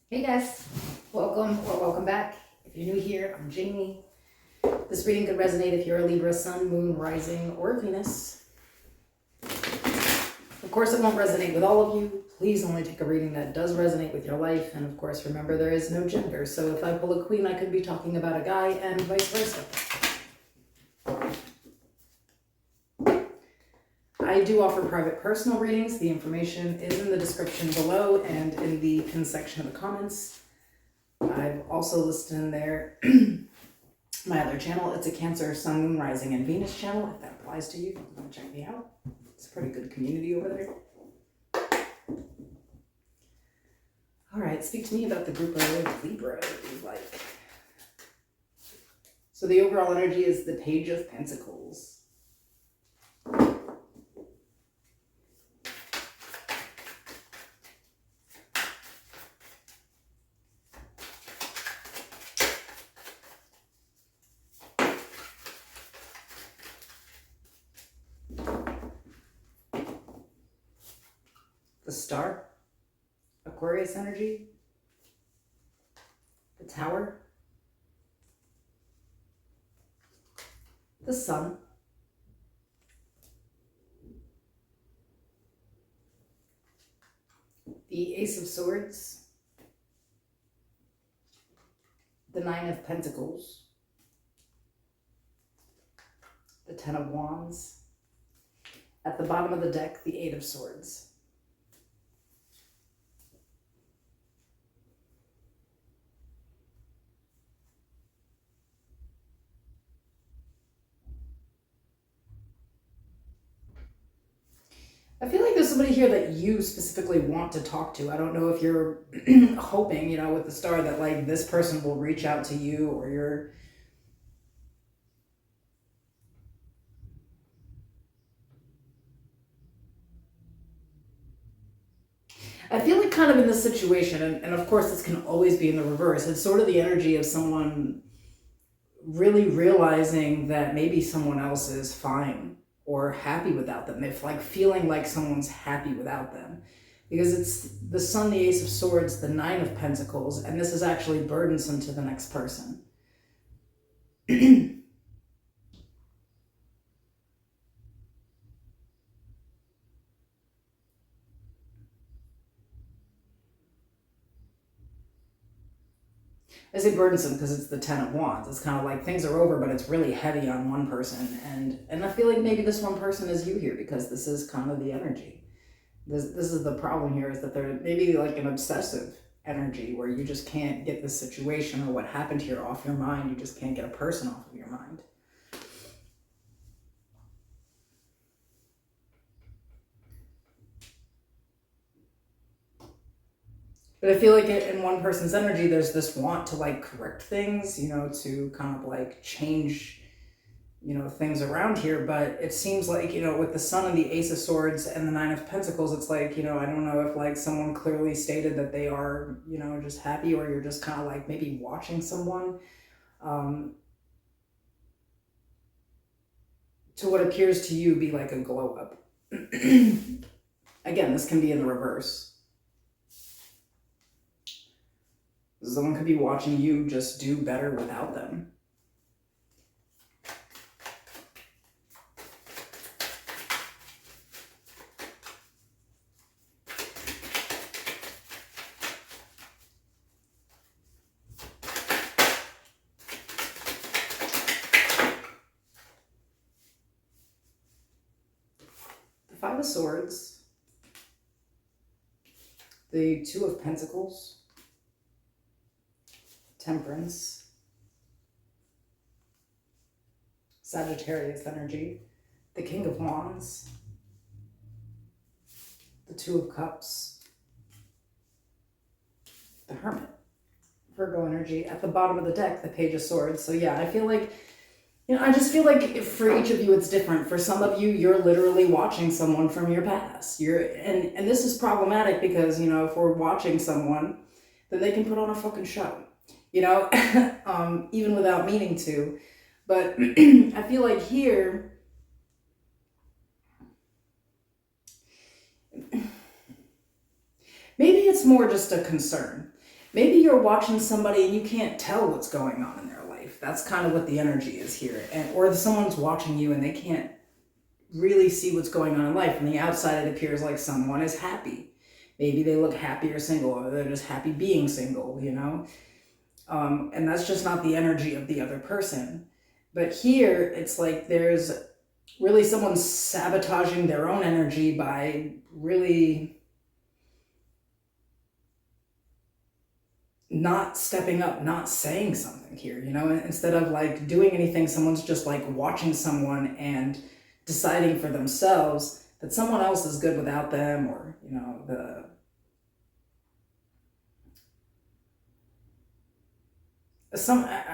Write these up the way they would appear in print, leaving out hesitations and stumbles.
Hey guys, welcome or welcome back. If you're new here, I'm Jamie. This reading could resonate if you're a Libra, Sun, Moon, Rising, or Venus. Of course, it won't resonate with all of you. Please only take a reading that does resonate with your life. And of course, remember there is no gender. So if I pull a queen, I could be talking about a guy and vice versa. I do offer private personal readings. The information is in the description below and in the pinned section of the comments. I've also listed in there my other channel. It's a Cancer, Sun, Moon, Rising, and Venus channel. If that applies to you, you want to check me out. It's a pretty good community over there. All right, speak to me about the group of Libra you like. So the overall energy is the Page of Pentacles. The Star, Aquarius energy, the Tower, the Sun, the Ace of Swords, the Nine of Pentacles, the Ten of Wands, at the bottom of the deck, the Eight of Swords. I feel like there's somebody here that you specifically want to talk to. I don't know if you're hoping, with the Star that like this person will reach out to you, or you're I feel like kind of in this situation, and of course this can always be in the reverse. It's sort of the energy of someone really realizing that maybe someone else is fine or happy without them. If like feeling like someone's happy without them. Because it's the Sun, the Ace of Swords, the Nine of Pentacles, and this is actually burdensome to the next person. I say burdensome because it's the Ten of Wands. It's kind of like things are over, but it's really heavy on one person. And I feel like maybe this one person is you here, because this is kind of the energy. This is the problem here, is that there maybe like an obsessive energy where you just can't get the situation or what happened here off your mind. You just can't get a person off of your mind. But I feel like in one person's energy, there's this want to like correct things, to kind of like change, things around here. But it seems like, with the Sun and the Ace of Swords and the Nine of Pentacles, it's like, I don't know if like someone clearly stated that they are, just happy, or you're just kind of like maybe watching someone to what appears to you be like a glow up. Again, this can be in the reverse. Someone could be watching you just do better without them. The Five of Swords, the Two of Pentacles, Temperance, Sagittarius energy, the King of Wands, the Two of Cups, the Hermit, Virgo energy. At the bottom of the deck, the Page of Swords. So yeah, I feel like, I just feel like for each of you it's different. For some of you, you're literally watching someone from your past. And this is problematic because, if we're watching someone, then they can put on a fucking show. Even without meaning to. But I feel like here, maybe it's more just a concern. maybe you're watching somebody and you can't tell what's going on in their life. That's kind of what the energy is here. Or someone's watching you and they can't really see what's going on in life. From the outside, it appears like someone is happy. Maybe they look happy or single, or they're just happy being single, and that's just not the energy of the other person. But here, it's like there's really someone sabotaging their own energy by really not stepping up, not saying something here, instead of like doing anything, someone's just like watching someone and deciding for themselves that someone else is good without them, or,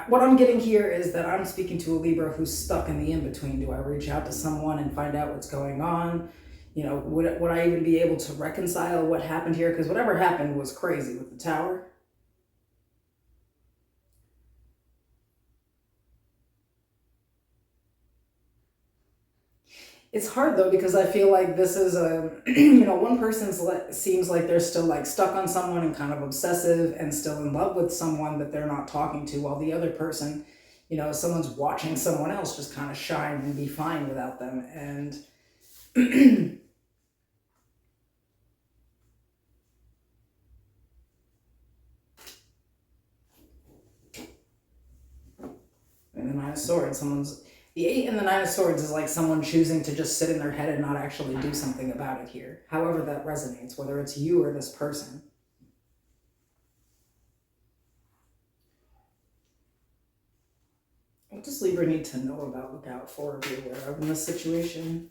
what I'm getting here is that I'm speaking to a Libra who's stuck in the in-between. Do I reach out to someone and find out what's going on? Would I even be able to reconcile what happened here? Because whatever happened was crazy with the Tower. It's hard though, because I feel like this is one person seems like they're still like stuck on someone and kind of obsessive and still in love with someone that they're not talking to, while the other person, someone's watching someone else just kind of shine and be fine without them. And and the Nine of Swords, the 8 and the 9 of Swords is like someone choosing to just sit in their head and not actually do something about it here. However that resonates, whether it's you or this person. What does Libra need to know about, look out for, or be aware of in this situation?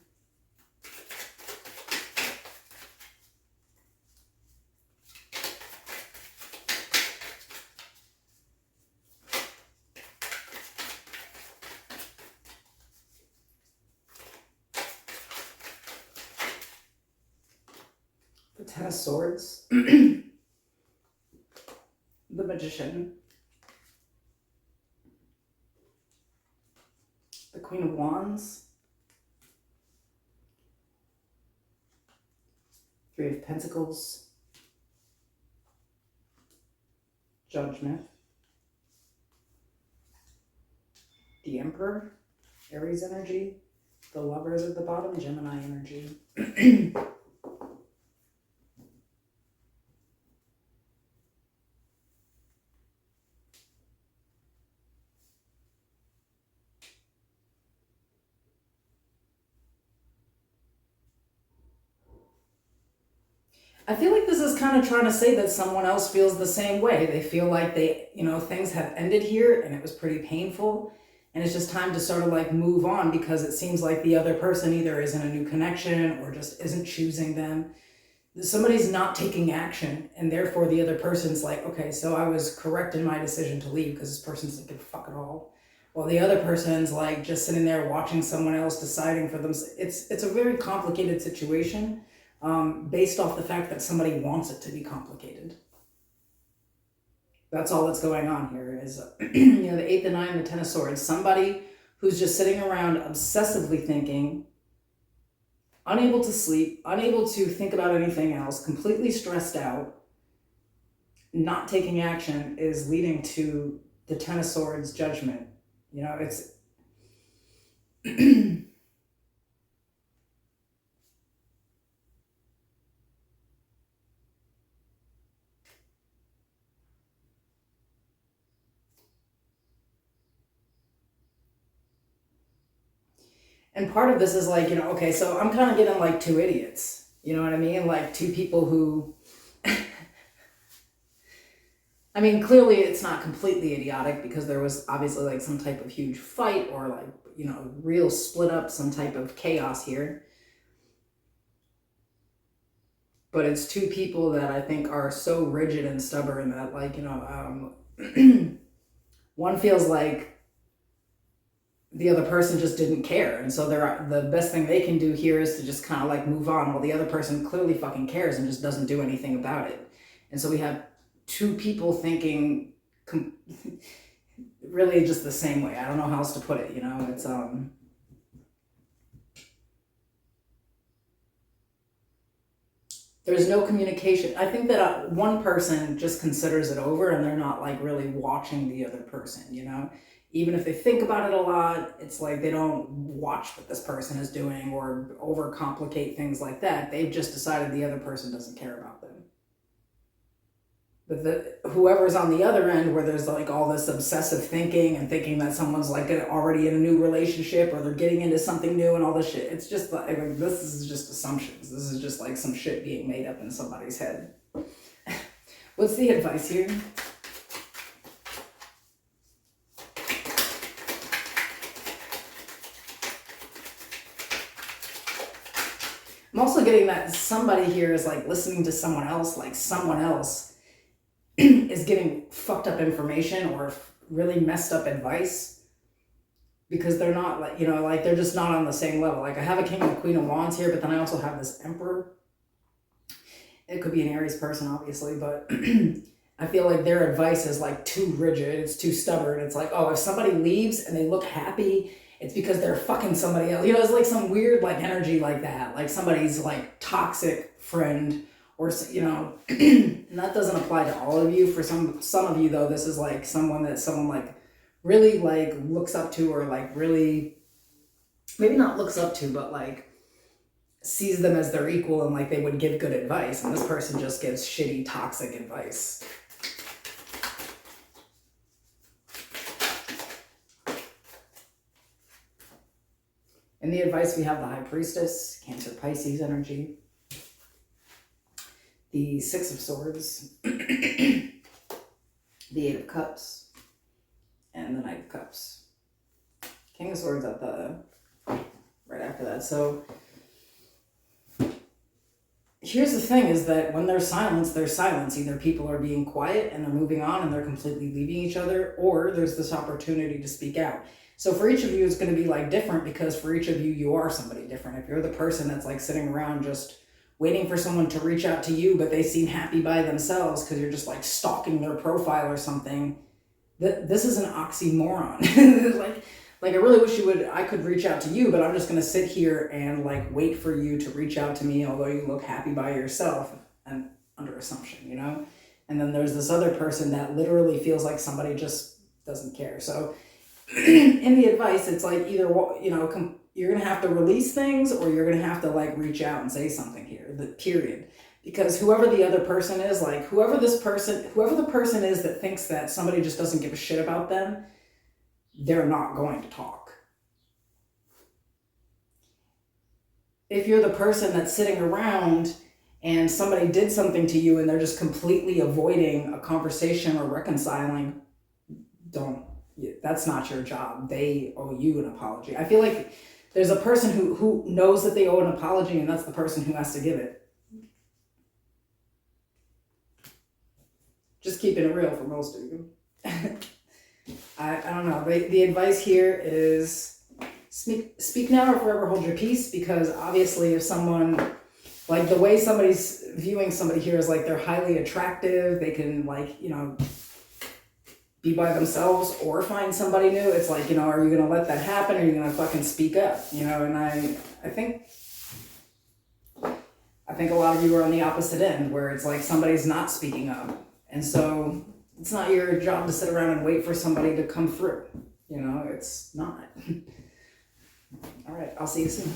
The 10 of Swords, the Magician, the Queen of Wands, Three of Pentacles, Judgment, the Emperor, Aries energy, the Lovers at the bottom, Gemini energy. I feel like this is kind of trying to say that someone else feels the same way. They feel like things have ended here and it was pretty painful. And it's just time to sort of like move on, because it seems like the other person either is in a new connection or just isn't choosing them. Somebody's not taking action, and therefore the other person's like, okay, so I was correct in my decision to leave because this person's like, fuck it all. While the other person's like just sitting there watching someone else deciding for them. It's a very complicated situation. Based off the fact that somebody wants it to be complicated. That's all that's going on here is, the 8, the 9, the 10 of Swords. Somebody who's just sitting around obsessively thinking, unable to sleep, unable to think about anything else, completely stressed out, not taking action, is leading to the 10 of Swords, Judgment. It's... And part of this is like, okay, so I'm kind of getting like two idiots, you know what I mean? Like two people who, I mean, clearly it's not completely idiotic, because there was obviously like some type of huge fight or like, real split up, some type of chaos here. But it's two people that I think are so rigid and stubborn that like, one feels like the other person just didn't care. And so the best thing they can do here is to just kind of like move on, while the other person clearly fucking cares and just doesn't do anything about it. And so we have two people thinking really just the same way. I don't know how else to put it, it's, There's no communication. I think that one person just considers it over and they're not like really watching the other person, you know? Even if they think about it a lot, it's like they don't watch what this person is doing or overcomplicate things like that. They've just decided the other person doesn't care about them. But whoever's on the other end, where there's like all this obsessive thinking and thinking that someone's like already in a new relationship or they're getting into something new and all this shit, it's just like this is just assumptions. This is just like some shit being made up in somebody's head. What's the advice here? I'm also getting that somebody here is like listening to someone else, like someone else is getting fucked up information or really messed up advice because they're not like, you know, like they're just not on the same level. Like I have a King and a Queen of Wands here, but then I also have this Emperor. It could be an Aries person, obviously, but I feel like their advice is like too rigid. It's too stubborn. It's like, oh, if somebody leaves and they look happy, it's because they're fucking somebody else. You know, it's like some weird like energy like that. Like somebody's like toxic friend or, you know, and that doesn't apply to all of you. For some of you though, this is like someone like really like looks up to, or like really, maybe not looks up to, but like sees them as their equal and like they would give good advice. And this person just gives shitty, toxic advice. In the advice, we have the High Priestess, Cancer, Pisces energy. The Six of Swords, the Eight of Cups, and the Knight of Cups. King of Swords at the right after that. So here's the thing is that when there's silence, there's silence. Either people are being quiet and they're moving on and they're completely leaving each other, or there's this opportunity to speak out. So for each of you, it's going to be like different because for each of you, you are somebody different. If you're the person that's like sitting around just waiting for someone to reach out to you, but they seem happy by themselves because you're just like stalking their profile or something, this is an oxymoron. like I really wish I could reach out to you, but I'm just going to sit here and like wait for you to reach out to me, although you look happy by yourself, and under assumption, you know? And then there's this other person that literally feels like somebody just doesn't care. So in the advice, it's like either, you know, you're going to have to release things or you're going to have to like reach out and say something here, the period. Because whoever the other person is, like whoever the person is that thinks that somebody just doesn't give a shit about them, they're not going to talk. If you're the person that's sitting around and somebody did something to you and they're just completely avoiding a conversation or reconciling, that's not your job. They owe you an apology. I feel like there's a person who knows that they owe an apology, and that's the person who has to give it. Just keeping it real for most of you. I don't know. The advice here is speak now or forever hold your peace, because obviously if someone, like the way somebody's viewing somebody here is like they're highly attractive, they can like, you know, be by themselves or find somebody new. It's like, you know, are you going to let that happen? Or are you going to fucking speak up? You know, and I think a lot of you are on the opposite end where it's like somebody's not speaking up. And so it's not your job to sit around and wait for somebody to come through. You know, it's not. All right, I'll see you soon.